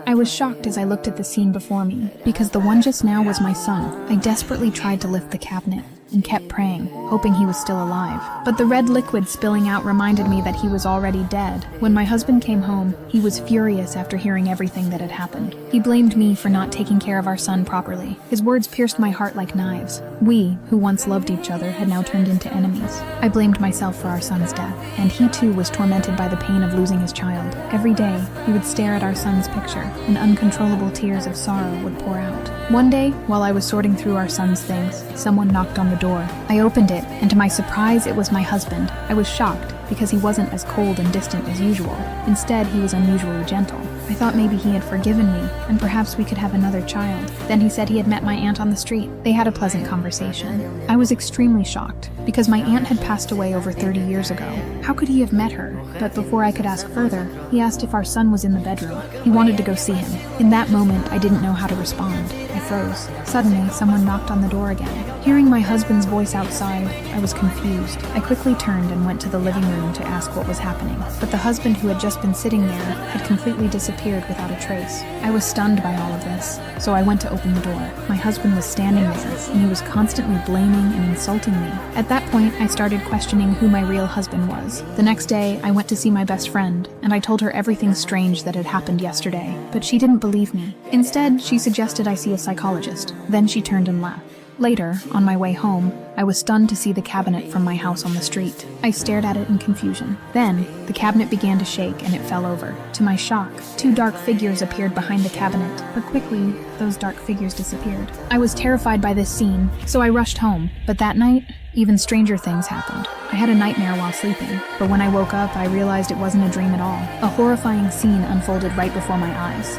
I was shocked as I looked at the scene before me, because the one just now was my son. I desperately tried to lift the cabinet and kept praying, hoping he was still alive. But the red liquid spilling out reminded me that he was already dead. When my husband came home, he was furious after hearing everything that had happened. He blamed me for not taking care of our son properly. His words pierced my heart like knives. We, who once loved each other, had now turned into enemies. I blamed myself for our son's death, and he too was tormented by the pain of losing his child. Every day, he would stare at our son's picture, and uncontrollable tears of sorrow would pour out. One day, while I was sorting through our son's things, someone knocked on the door. I opened it, and to my surprise, it was my husband. I was shocked, because he wasn't as cold and distant as usual. Instead, he was unusually gentle. I thought maybe he had forgiven me, and perhaps we could have another child. Then he said he had met my aunt on the street. They had a pleasant conversation. I was extremely shocked, because my aunt had passed away over 30 years ago. How could he have met her? But before I could ask further, he asked if our son was in the bedroom. He wanted to go see him. In that moment, I didn't know how to respond. I froze. Suddenly, someone knocked on the door again. Hearing my husband's voice outside, I was confused. I quickly turned and went to the living room to ask what was happening. But the husband who had just been sitting there had completely disappeared without a trace. I was stunned by all of this, so I went to open the door. My husband was standing there, and he was constantly blaming and insulting me. At that point, I started questioning who my real husband was. The next day, I went to see my best friend, and I told her everything strange that had happened yesterday, but she didn't believe me. Instead, she suggested I see a psychologist. Then she turned and left. Later, on my way home, I was stunned to see the cabinet from my house on the street. I stared at it in confusion. Then, the cabinet began to shake and it fell over. To my shock, two dark figures appeared behind the cabinet, but quickly, those dark figures disappeared. I was terrified by this scene, so I rushed home. But that night, even stranger things happened. I had a nightmare while sleeping, but when I woke up, I realized it wasn't a dream at all. A horrifying scene unfolded right before my eyes.